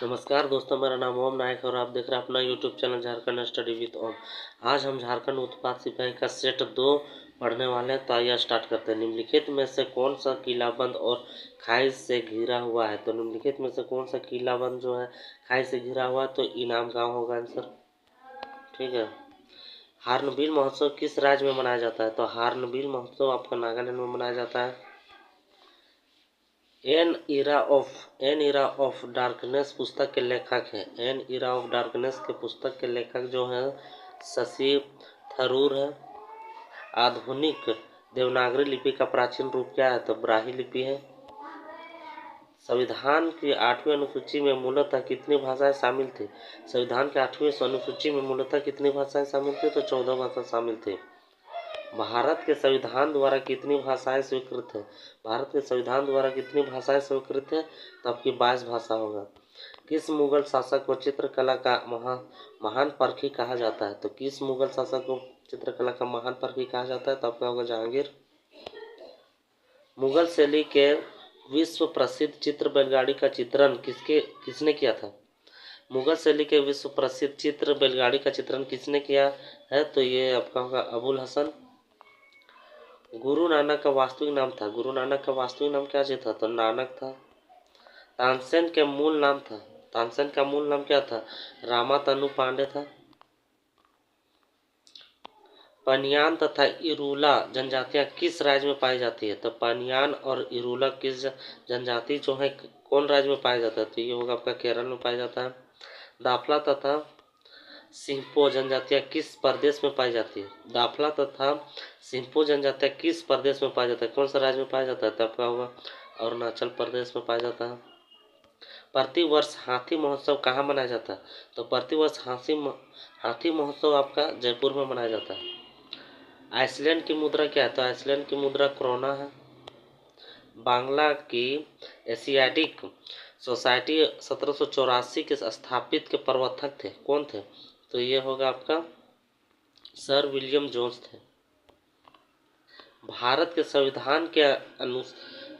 नमस्कार दोस्तों, मेरा नाम ओम नायक है और आप देख रहे हैं अपना YouTube channel Jharkhand study with Om. आज हम झारखंड उत्पाद सिपाही का सेट 2 पढ़ने वाले हैं। तो आइए स्टार्ट करते हैं। निम्नलिखित में से कौन सा किलाबंद और खाई से घिरा हुआ है? तो निम्नलिखित में से कौन सा किलाबंद जो है खाई से घिरा हुआ है? तो इनाम गाँव होगा आंसर। ठीक है। हार्नबिल महोत्सव किस राज्य में मनाया जाता है? तो हार्नबिल महोत्सव आपका नागालैंड में मनाया जाता है। एन इरा ऑफ डार्कनेस पुस्तक के लेखक हैं। एन इरा ऑफ डार्कनेस के पुस्तक के लेखक जो हैं शशि थरूर है। आधुनिक देवनागरी लिपि का प्राचीन रूप क्या है? तो ब्राह्मी लिपि है। संविधान की 8वीं अनुसूची में मूलतः कितनी भाषाएं शामिल थी? संविधान के 8वीं अनुसूची में मूलतः कितनी भाषाएं शामिल थी? तो 14 भाषा शामिल थी। भारत के संविधान द्वारा कितनी भाषाएं स्वीकृत है? भारत के संविधान द्वारा कितनी भाषाएं स्वीकृत है? तो आपकी 22 भाषा होगा। किस मुगल शासक को चित्रकला का महान परखी कहा जाता है? तो किस मुगल शासक को चित्रकला का महान परखी कहा जाता है? तो आपका होगा जहांगीर। मुगल शैली के विश्व प्रसिद्ध चित्र बैलगाड़ी का चित्रण किसने किया था? मुगल शैली के विश्व प्रसिद्ध चित्र बैलगाड़ी का चित्रण किसने किया है? तो ये आपका होगा अबुल हसन। गुरु नानक का वास्तविक नाम था। गुरु नानक का वास्तविक नाम क्या था? तो नानक था। तानसेन का मूल नाम क्या था? रामातनु पांडे था। पनियान तथा इरूला जनजातियां किस राज्य में पाई जाती है? तो पनियान और इरूला किस जनजाति जो है कौन राज्य में पाया जाता है? तो ये होगा आपका केरल में पाया जाता है। दाफला तथा सिंहपो जनजातियां किस प्रदेश में पाई जाती है? दाफला तथा सिंहपो जनजातियां किस प्रदेश में पाया जाता है? कौन सा राज्य में पाया जाता है? तो आपका होगा अरुणाचल प्रदेश में पाया जाता है। प्रतिवर्ष हाथी महोत्सव कहाँ मनाया जाता है? तो प्रतिवर्ष हाथी महोत्सव आपका जयपुर में मनाया जाता है। आइसलैंड की मुद्रा क्या है? तो आइसलैंड की मुद्रा क्रोना है। बांग्ला की एशियाटिक सोसाइटी 1784 के स्थापित के प्रवर्तक थे। कौन थे? तो ये होगा आपका सर विलियम जोन्स थे। भारत के संविधान के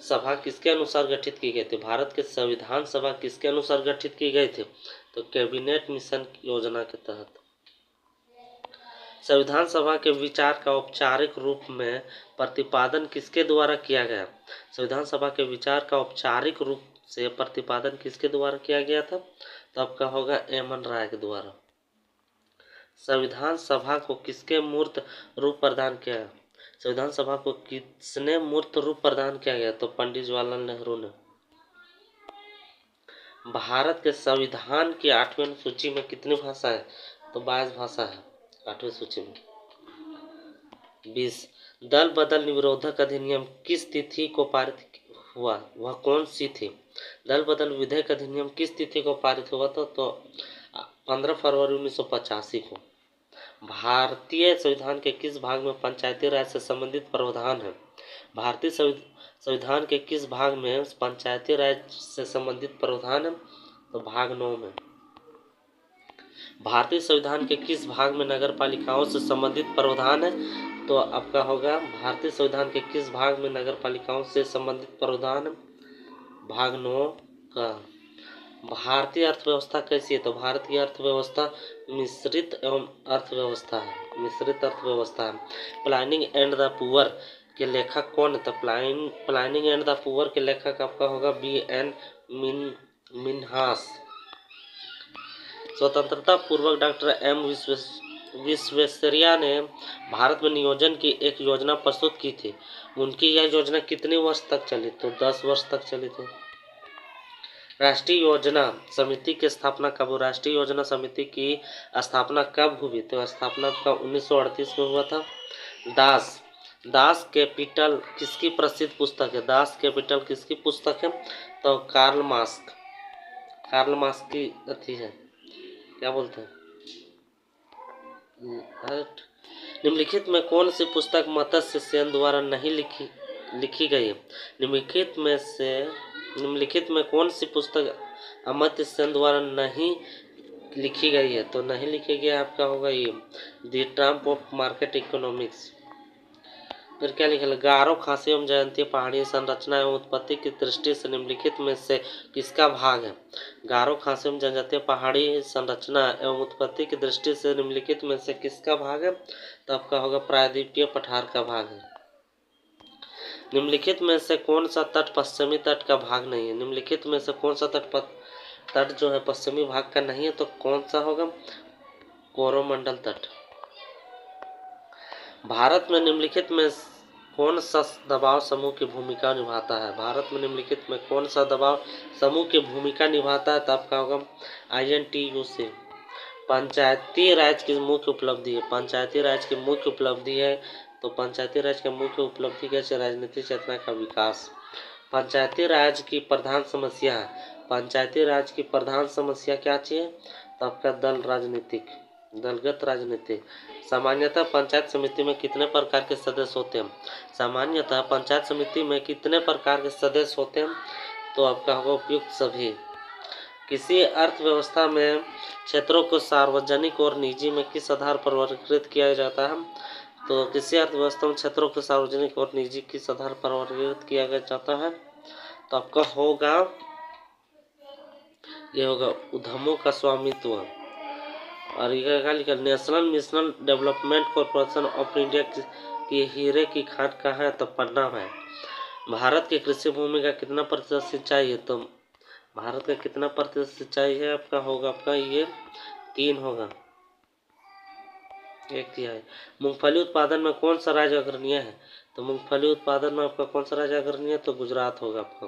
सभा किसके अनुसार गठित की गई थी? भारत के संविधान सभा किसके अनुसार गठित की गई थी? तो कैबिनेट मिशन योजना के तहत। संविधान सभा के विचार का औपचारिक रूप में प्रतिपादन किसके द्वारा किया गया? संविधान सभा के विचार का औपचारिक रूप से प्रतिपादन किसके द्वारा किया गया था? तो आपका होगा एमएन राय के द्वारा। संविधान सभा को किसके मूर्त रूप प्रदान किया? संविधान सभा को किसने मूर्त रूप प्रदान किया गया? तो पंडित जवाहरलाल नेहरू ने। भारत के संविधान की 8वीं अनुसूची में कितनी भाषा है? तो 22 भाषा है 8वीं सूची में। 20 दल बदल निरोधक अधिनियम किस तिथि को पारित हुआ? वह कौन सी थी? दल बदल विधेयक अधिनियम किस तिथि को पारित हुआ था? तो 15 फरवरी 1985 को। भारतीय संविधान के किस भाग में पंचायती राज से संबंधित प्रावधान है? भारतीय संविधान के किस भाग में पंचायती राज से संबंधित प्रावधान है? तो भाग 9 में। भारतीय संविधान के किस भाग में नगर पालिकाओं से संबंधित प्रावधान है? तो आपका होगा भारतीय संविधान के किस भाग में नगर पालिकाओं से संबंधित प्रावधान? भाग 9 का। भारतीय अर्थव्यवस्था कैसी है? तो भारत की अर्थव्यवस्था मिश्रित एवं अर्थव्यवस्था है। मिश्रित अर्थव्यवस्था है। प्लानिंग एंड द पुअर के लेखक कौन है? तो प्लानिंग एंड द पुअर के लेखक आपका होगा B.N. मिन्हास। स्वतंत्रता पूर्वक डॉक्टर M. विश्वेश्वरैया ने भारत में नियोजन की एक योजना प्रस्तुत की थी। उनकी यह योजना कितने वर्ष तक चली? तो 10 वर्ष तक चली थी। राष्ट्रीय योजना समिति की स्थापना कब हुई? राष्ट्रीय योजना समिति की स्थापना कब हुई? तो स्थापना का 1938 में हुआ था। दास कैपिटल किसकी प्रसिद्ध पुस्तक है? दास कैपिटल किसकी पुस्तक है? तो कार्ल मार्क्स की अथी है, क्या बोलते हैं, निम्नलिखित में कौन सी पुस्तक मत्स्य सेन द्वारा नहीं लिखी गई है? निम्नलिखित में कौन सी पुस्तक अमर्त्य सेन द्वारा नहीं लिखी गई है? तो नहीं लिखी गई आपका होगा ये the Trump of market economics. फिर क्या लिखा है, गारो खासी एवं जयंती पहाड़ी संरचना एवं उत्पत्ति की दृष्टि से निम्नलिखित में से किसका भाग है। गारो खासी एवं जनजातीय पहाड़ी संरचना एवं उत्पत्ति की दृष्टि से निम्नलिखित में से किसका भाग है, तो आपका होगा प्रायद्वीपीय पठार का भाग है। निम्नलिखित में से कौन सा तट पश्चिमी तट का भाग नहीं है। निम्नलिखित में से कौन सा तट जो है पश्चिमी भाग का नहीं है, तो कौन सा होगा, कोरोमंडल तट। भारत में निम्नलिखित में कौन सा दबाव समूह की भूमिका निभाता है। भारत में निम्नलिखित में कौन सा दबाव समूह की भूमिका निभाता है, तो आपका होगा INTUC। पंचायती राज की मुख्य उपलब्धि है। पंचायती राज की मुख्य उपलब्धि है, तो पंचायती राज की मुख्य उपलब्धि कैसे, राजनीतिक चेतना का विकास। पंचायती राज की प्रधान समस्या है। पंचायती राज की प्रधान समस्या क्या चाहिए, तो आपका दलगत राजनीति। सामान्यतः पंचायत समिति में कितने प्रकार के सदस्य होते हैं। सामान्यतः पंचायत समिति में कितने प्रकार के सदस्य होते हैं, तो आपका होगा उपयुक्त सभी। किसी अर्थव्यवस्था में क्षेत्रों को सार्वजनिक और निजी में किस आधार पर वर्गीकृत किया जाता है, तो किसी अर्थव्यवस्था में क्षेत्रों को सार्वजनिक और निजी किस आधार पर वर्गीकृत किया जाता है, तो आपका होगा ये होगा उद्यमों का स्वामित्व। और ये क्या लिखा, national mission development corporation of India की हीरे की खान कहाँ है, तो पन्ना में। भारत की कृषि भूमि का कितना प्रतिशत सिंचाई है, तो भारत का कितना प्रतिशत सिंचाई है, आपका होगा आपका ये 3 होगा, 1/3। मूंगफली उत्पादन में कौन सा राज्य अग्रणीय है, तो मूंगफली उत्पादन में आपका कौन सा राज्य अग्रणीय है, तो गुजरात होगा आपका।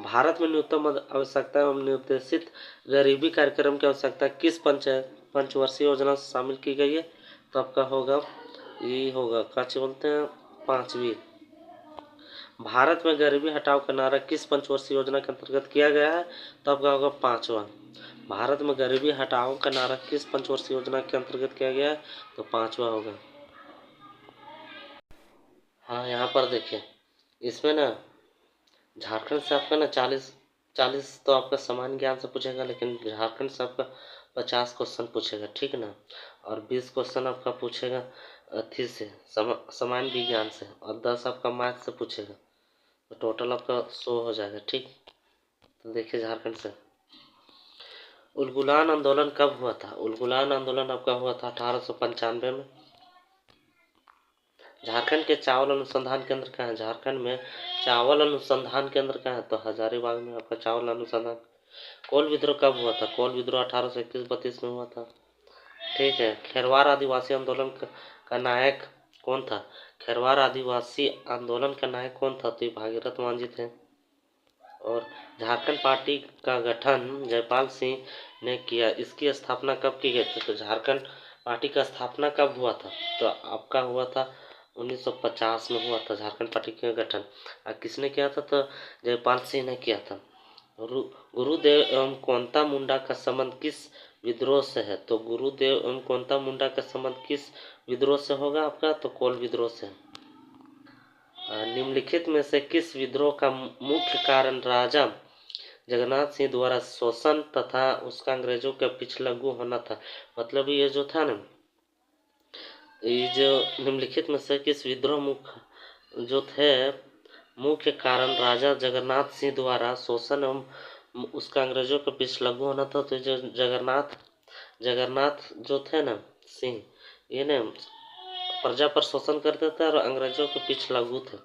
भारत में न्यूनतम आवश्यकता एवं निर्देशित गरीबी कार्यक्रम की आवश्यकता किस पंचवर्षीय योजना से शामिल की गई है, तो आपका होगा ये होगा क्या बोलते हैं 5वीं। भारत में गरीबी हटाओ का नारा किस पंचवर्षीय योजना के अंतर्गत किया गया है, तो आपका होगा 5वां। भारत में गरीबी हटाओ का नारा किस पंचवर्षीय योजना के अंतर्गत किया गया है, तो 5वां होगा। हाँ यहाँ पर देखिए, इसमें ना झारखंड से आपका ना 40 तो आपका सामान्य ज्ञान से पूछेगा, लेकिन झारखंड से आपका 50 क्वेश्चन पूछेगा, ठीक ना। और 20 क्वेश्चन आपका पूछेगा अथी से सामान्य विज्ञान से, और 10 आपका मैथ से पूछेगा, तो टोटल आपका 100 हो जाएगा, ठीक। तो देखिए झारखंड से उलगुलान आंदोलन कब हुआ था। उलगुलान आंदोलन आपका हुआ था 1895 में। झारखंड के चावल अनुसंधान केंद्र कहाँ है। झारखंड में चावल अनुसंधान केंद्र कहाँ है, तो हजारीबाग में आपका चावल अनुसंधान। कोल विद्रोह कब हुआ था। कोल विद्रोह 1831-32 में हुआ था, ठीक है। खेरवार आदिवासी आंदोलन का नायक कौन था। खेरवार आदिवासी आंदोलन का नायक कौन था, तो ये भागीरथ मान जी थे। और झारखंड पार्टी का गठन जयपाल सिंह ने किया, इसकी स्थापना कब की गई थी, तो झारखंड पार्टी का स्थापना कब हुआ था, तो आपका हुआ था 1950 में हुआ था झारखंड पार्टी का गठन। और किसने किया था, तो जयपाल सिंह ने किया था। गुरुदेव एवं कोंता मुंडा का संबंध किस विद्रोह से है, तो गुरुदेव एवं कोंता मुंडा का संबंध किस विद्रोह से होगा आपका, तो कोल विद्रोह से। निम्नलिखित में से किस विद्रोह का मुख्य कारण राजा जगन्नाथ सिंह द्वारा शोषण तथा उसका अंग्रेजों के पिछलग्गू होना था। मतलब ये जो था ना, ये जो निम्नलिखित में से किस विद्रोह मुख्य जो थे मुख्य कारण राजा जगन्नाथ सिंह द्वारा शोषण एवं उसका अंग्रेजों के पिछलग्गू होना था, तो जो जगन्नाथ जो थे ना सिंह, ये ना प्रजा पर शोषण करते थे और अंग्रेजों के पिछलग्गू थे।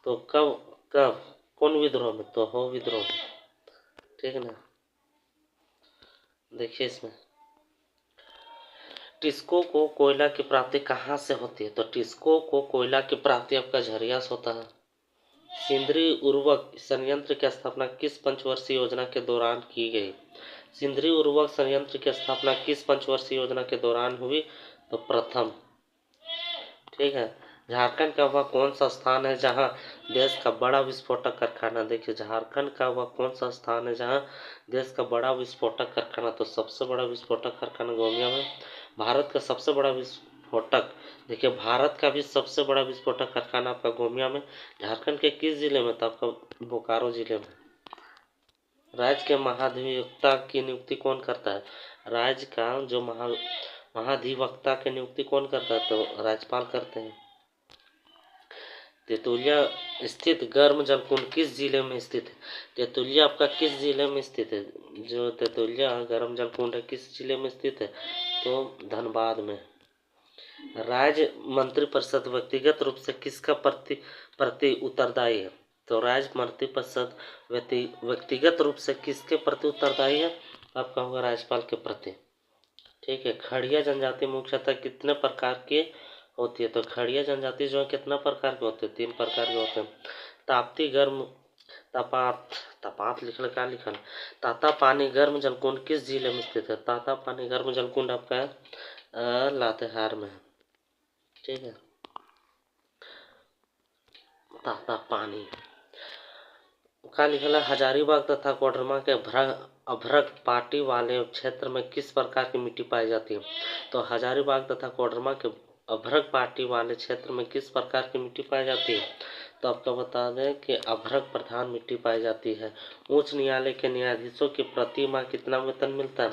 तो कब कौन विद्रोह में, तो हो विद्रोह, ठीक है ना। देखिए इसमें टिस्को को कोयला की प्राप्ति कहाँ से होती है, तो टिस्को को कोयला की प्राप्ति आपका झरिया से होता है। सिंदरी उर्वरक संयंत्र की स्थापना किस पंचवर्षीय योजना के दौरान की गई। सिंदरी उर्वरक संयंत्र की स्थापना किस पंचवर्षीय योजना के दौरान हुई, तो प्रथम, ठीक है। झारखंड का वह कौन सा स्थान है जहां देश का बड़ा विस्फोटक कारखाना। देखिए झारखंड का वह कौन सा स्थान है जहां देश का बड़ा विस्फोटक कारखाना, तो सबसे बड़ा विस्फोटक कारखाना गोमिया में। भारत का सबसे बड़ा विस्फोटक, देखिए भारत का भी सबसे बड़ा विस्फोटक कारखाना आपका गोमिया में। झारखंड के किस जिले में, तो आपका बोकारो जिले में। राज्य के महाधिवक्ता की नियुक्ति कौन करता है। राज्य का जो महाधिवक्ता की नियुक्ति कौन करता है, तो राज्यपाल करते हैं। तेतुलिया स्थित गर्म जलकुंड किस जिले में स्थित है? तेतुलिया आपका किस जिले में स्थित है? जो तेतुलिया गर्म जलकुंड है किस जिले में स्थित है? तो धनबाद में। राज्य मंत्रिपरिषद व्यक्तिगत रूप से किसका प्रति उत्तरदायी है? तो राज्य मंत्रिपरिषद व्यक्तिगत रूप से किसके प्रति उत्तरदायी है? आपका होगा राज्यपाल के प्रति। ठीक है। खड़िया जनजाति मुख्यतः कितने प्रकार की होती है? तो खड़िया जनजाति जो है कितना प्रकार के होते हैं? 3 प्रकार के होते हैं। ताप्ती गर्म तपात तपात लिखल क्या लिखल? ताता पानी गर्म जलकुंड किस जिले में स्थित है? ताता पानी गर्म जलकुंड आपका है लातेहार में है। ठीक है। ताता पानी का लिखल है हजारीबाग तथा कोडरमा के अभ्रक पाटी वाले क्षेत्र में किस प्रकार की मिट्टी पाई जाती है? तो हजारीबाग तथा कोडरमा के अभ्रक पाटी वाले क्षेत्र में किस प्रकार की मिट्टी पाई जाती है? तो आपको बता दें कि अभ्रक प्रधान मिट्टी पाई जाती है। उच्च न्यायालय के न्यायाधीशों की प्रति माह कितना वेतन मिलता है?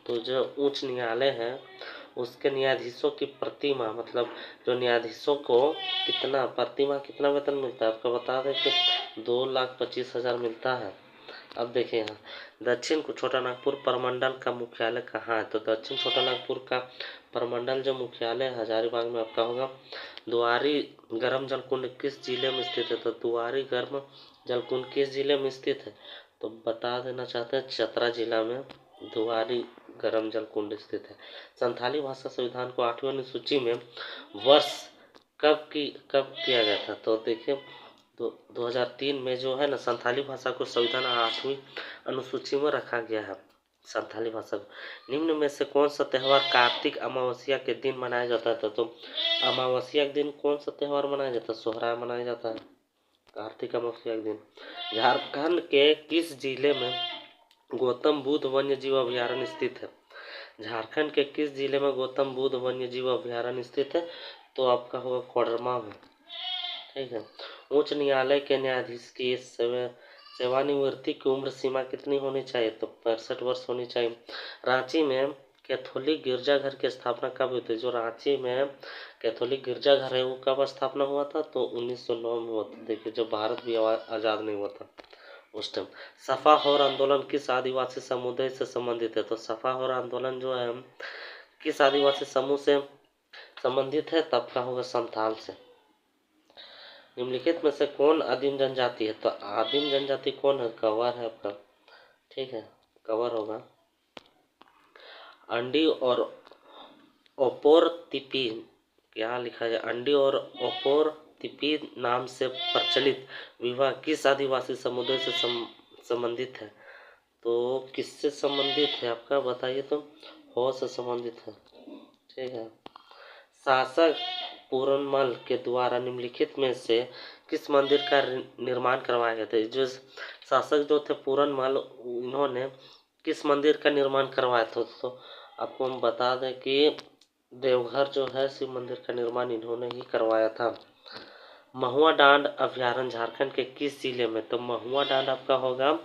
तो जो उच्च न्यायालय है उसके न्यायाधीशों की प्रति माह मतलब जो न्यायाधीशों को कितना प्रति माह कितना वेतन मिलता है? आपको बता दें कि 2,25,000 मिलता है। अब देखिए यहाँ दक्षिण छोटा नागपुर प्रमंडल का मुख्यालय कहाँ है? तो दक्षिण छोटा नागपुर का प्रमंडल जो मुख्यालय है हजारीबाग में आपका होगा। दुआरी गर्म जलकुंड किस जिले में स्थित है? तो दुआरी गर्म जलकुंड किस जिले में स्थित है? तो बता देना चाहते हैं चतरा जिला में दुआरी गर्म जलकुंड स्थित है। संथाली भाषा संविधान को 8वीं अनुसूची में वर्ष कब किया गया था? तो देखिए 2003 में जो है ना संथाली भाषा को संविधान 8वीं अनुसूची में रखा गया है। संथाली भाषा को निम्न में से कौन सा त्यौहार कार्तिक अमावस्या के दिन मनाया जाता था? तो अमावस्या के दिन कौन सा त्यौहार मनाया जाता है? सोहराय मनाया जाता है कार्तिक अमावस्या के दिन। झारखंड के किस जिले में गौतम बुद्ध वन्य जीव अभयारण्य स्थित है? झारखंड के किस जिले में गौतम बुद्ध वन्य जीव अभयारण्य स्थित है? तो आपका होगा कोडरमा में। ठीक है। उच्च न्यायालय के न्यायाधीश की सेवानिवृत्ति की उम्र सीमा कितनी होनी चाहिए? तो 65 वर्ष होनी चाहिए। रांची में कैथोलिक गिरजाघर की स्थापना कब हुई थी? जो रांची में कैथोलिक गिरजाघर है वो कब स्थापना हुआ था? तो 1909 में हुआ था। देखिए जब भारत भी आज़ाद नहीं हुआ था उस टाइम। सफाहौर आंदोलन किस आदिवासी समुदाय से संबंधित है? तो सफाहौर आंदोलन जो है किस आदिवासी समूह से संबंधित है? तब का होगा संथाल से। निम्नलिखित में से कौन आदिम जनजाति है? तो आदिम जनजाति कौन है? गंवर है आपका। ठीक है गंवर होगा। अंडी और ओपोर तिपी क्या लिखा है? अंडी और ओपोर तिपी नाम से प्रचलित विवाह किस आदिवासी समुदाय से संबंधित है? तो किससे संबंधित है आपका बताइए? तो हो से संबंधित है। ठीक है। शासक पूरनमल के द्वारा निम्नलिखित में से किस मंदिर का निर्माण करवाया गया था? जो शासक जो थे पूरनमल इन्होंने किस मंदिर का निर्माण करवाया था? तो आपको हम बता दें कि देवघर जो है शिव मंदिर का निर्माण इन्होंने ही करवाया था। महुआ डांड अभयारण्य झारखंड के किस जिले में? तो महुआ डांड आपका होगा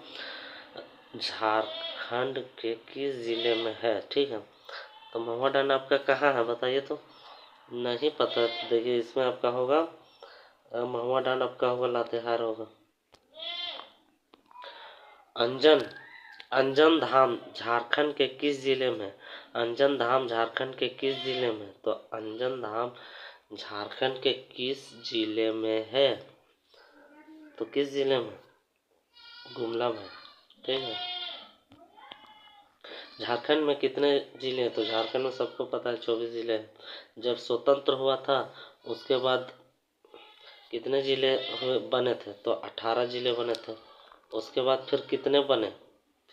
झारखंड के किस जिले में है? ठीक है। तो महुआ डांड आपका कहाँ है बताइए? तो नहीं पता तो देखिए इसमें आपका होगा महुआ डांड आपका होगा लातेहार होगा। अंजन धाम झारखंड के किस जिले में? अंजन धाम झारखंड के किस जिले में? तो अंजन धाम झारखंड के किस जिले में है? तो किस जिले में? गुमला में। ठीक है। झारखंड में कितने जिले हैं? तो झारखंड में सबको पता है 24 जिले हैं। जब स्वतंत्र हुआ था उसके बाद कितने जिले बने थे? तो 18 जिले बने थे। उसके बाद फिर कितने बने?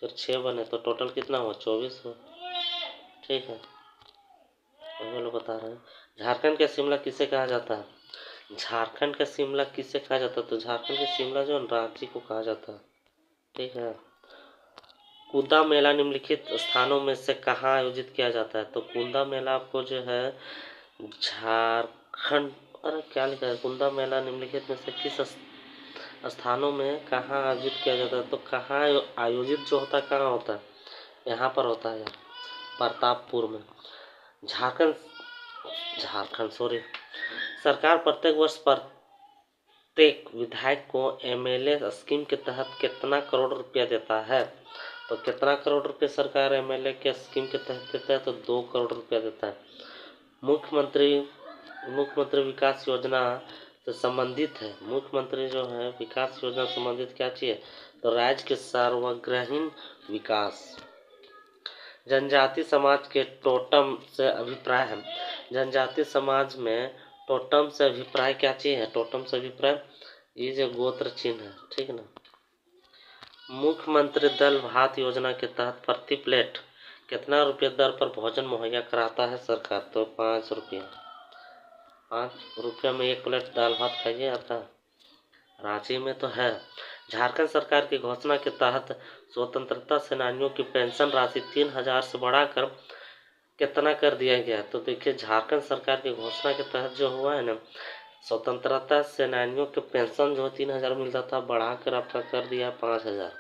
फिर 6 बने। तो टोटल कितना हुआ? 24 हुआ। ठीक है हम लोग बता रहे हैं। झारखंड का शिमला किसे कहा जाता है? झारखंड का शिमला किसे कहा जाता है? तो झारखंड के शिमला जो है रांची को कहा जाता है। ठीक है। कुंदा मेला निम्नलिखित स्थानों में से कहाँ आयोजित किया जाता है? तो कुंदा मेला आपको जो है झारखंड अरे क्या लिखा है? कुंदा मेला निम्नलिखित में से किस स्थानों में कहाँ आयोजित किया जाता है? तो कहाँ आयोजित जो होता है कहाँ होता है? यहाँ पर होता है यार प्रतापपुर में। झारखंड सॉरी सरकार प्रत्येक वर्ष पर प्रत्येक विधायक को एमएलए स्कीम के तहत कितना करोड़ रुपया देता है? तो कितना करोड़ रुपये सरकार एमएलए के स्कीम के तहत देता है? तो 2 करोड़ रुपया देता है। मुख्यमंत्री मुख्यमंत्री विकास योजना से संबंधित है। मुख्यमंत्री जो है विकास योजना से संबंधित क्या चीज है? तो राज्य के सर्वग्राहीण विकास। जनजाति समाज के टोटम से अभिप्राय है। जनजाति समाज में टोटम से अभिप्राय क्या चीज है? टोटम से अभिप्राय ये जो गोत्र चिन्ह है, ठीक है ना। मुख्यमंत्री दल भात योजना के तहत प्रति प्लेट कितना रुपये दर पर भोजन मुहैया कराता है सरकार? तो 5 रुपये। 5 रुपये में 1 प्लेट दाल भात खाइए आता। रांची में तो है। झारखंड सरकार की घोषणा के तहत स्वतंत्रता सेनानियों की पेंशन राशि 3,000 से बढ़ाकर कितना कर दिया गया? तो देखिए झारखंड सरकार की घोषणा के तहत जो हुआ है ना, स्वतंत्रता सेनानियों के पेंशन जो 3,000 मिलता था बढ़ाकर आपका कर दिया 5,000।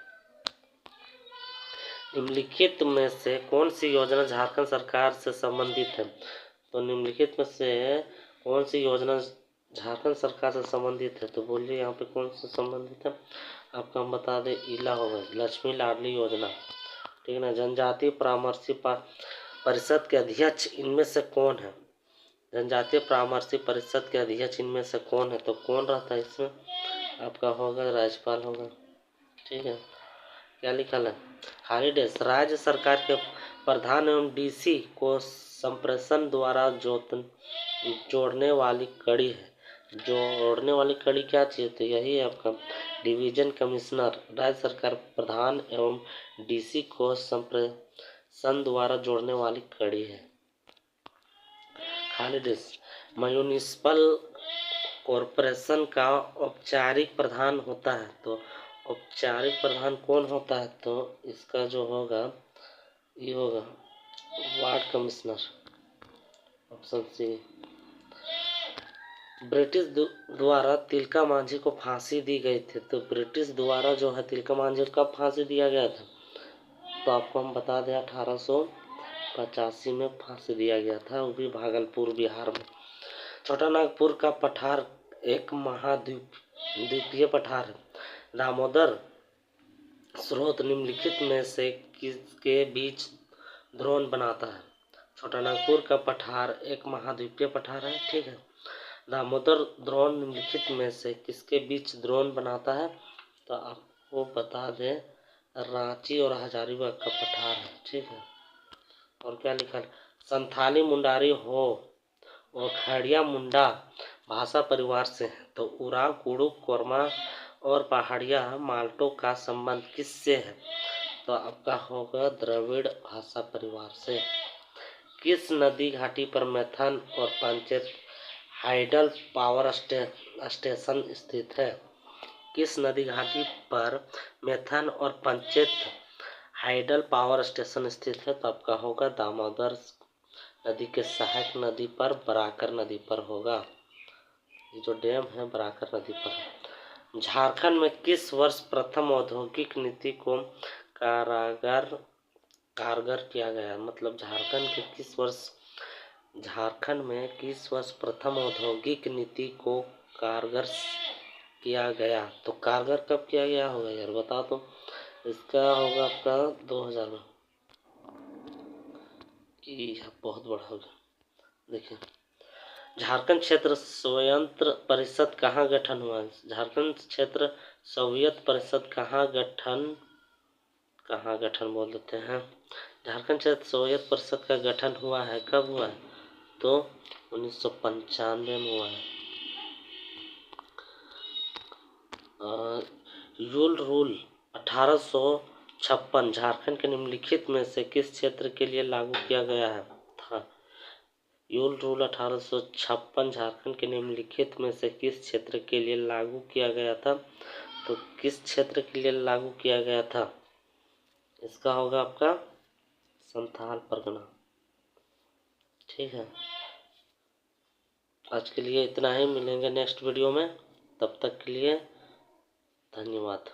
निम्नलिखित में से कौन सी योजना झारखंड सरकार से संबंधित है? तो निम्नलिखित में से कौन सी योजना झारखंड सरकार से संबंधित है? तो बोलिए यहाँ पे कौन से संबंधित है? आपको हम बता दें, इला होगा, लक्ष्मी लाडली योजना, ठीक है ना। जनजातीय परामर्शी परिषद के अध्यक्ष इनमें से कौन है? जनजातीय परामर्शी परिषद के अध्यक्ष इनमें से कौन है? तो कौन रहता है इसमें? आपका होगा राज्यपाल होगा, ठीक है। क्या लिखा है? हॉलीडेज राज्य सरकार के प्रधान एवं डीसी को संप्रेषण द्वारा जोड़ने वाली कड़ी है। जोड़ने वाली कड़ी क्या चाहिए? तो यही है आपका डिवीजन कमिश्नर। राज्य सरकार प्रधान एवं डीसी को संप्रेषण द्वारा जोड़ने वाली कड़ी है। हॉलीडेज म्युनिसिपल कॉरपोरेशन का औपचारिक प्रधान होता है। तो औपचारिक प्रधान कौन होता है? तो इसका जो होगा ये होगा ward commissioner, option C. British द्वारा तिलका मांझी को फांसी दी गई थी। तो ब्रिटिश द्वारा जो है तिलका मांझी को कब फांसी दिया गया था? तो आपको हम बता दें 1885 में फांसी दिया गया था, वो भी भागलपुर बिहार में। छोटा नागपुर का पठार एक महाद्वीपीय पठार है। दामोदर स्रोत निम्नलिखित में से किसके बीच द्रोण बनाता है? छोटा नागपुर का पठार एक महाद्वीपीय पठार है, ठीक है। दामोदर द्रोण निम्नलिखित में से किसके बीच द्रोण बनाता है? तो आपको बता दें रांची और हजारीबाग का पठार है, ठीक है। और क्या लिखा है? संथाली मुंडारी हो और खड़िया मुंडा भाषा परिवार से है। तो उराव, कुड़ुक, कोरमा और पहाड़िया माल्टो का संबंध किससे है? तो आपका होगा द्रविड़ भाषा परिवार से। किस नदी घाटी पर मैथन और पंचेत हाइडल पावर स्टेशन स्थित है? किस नदी घाटी पर मैथन और पंचेत हाइडल पावर स्टेशन स्थित है? तो आपका होगा दामोदर नदी के सहायक नदी पर, बराकर नदी पर होगा। ये जो डैम है बराकर नदी पर है। झारखंड में किस वर्ष प्रथम औद्योगिक नीति को कारगर किया गया? मतलब झारखंड में किस वर्ष प्रथम औद्योगिक नीति को कारगर किया गया? तो कारगर कब किया गया होगा यार बता दो। इसका होगा आपका 2000 में। बहुत बड़ा होगा। देखिए झारखंड क्षेत्र स्वायत्त परिषद कहाँ गठन हुआ? झारखंड क्षेत्र स्वायत्त परिषद कहाँ गठन बोल देते हैं। झारखंड क्षेत्र स्वायत्त परिषद का गठन हुआ है, कब हुआ है? तो 1995 में हुआ है। यूल रूल 1856 झारखंड के निम्नलिखित में से किस क्षेत्र के लिए लागू किया गया था? यूल रूल 1856 झारखंड के निम्नलिखित में से किस क्षेत्र के लिए लागू किया गया था? तो किस क्षेत्र के लिए लागू किया गया था? इसका होगा आपका संथाल परगना, ठीक है। आज के लिए इतना ही, मिलेंगे नेक्स्ट वीडियो में, तब तक के लिए धन्यवाद।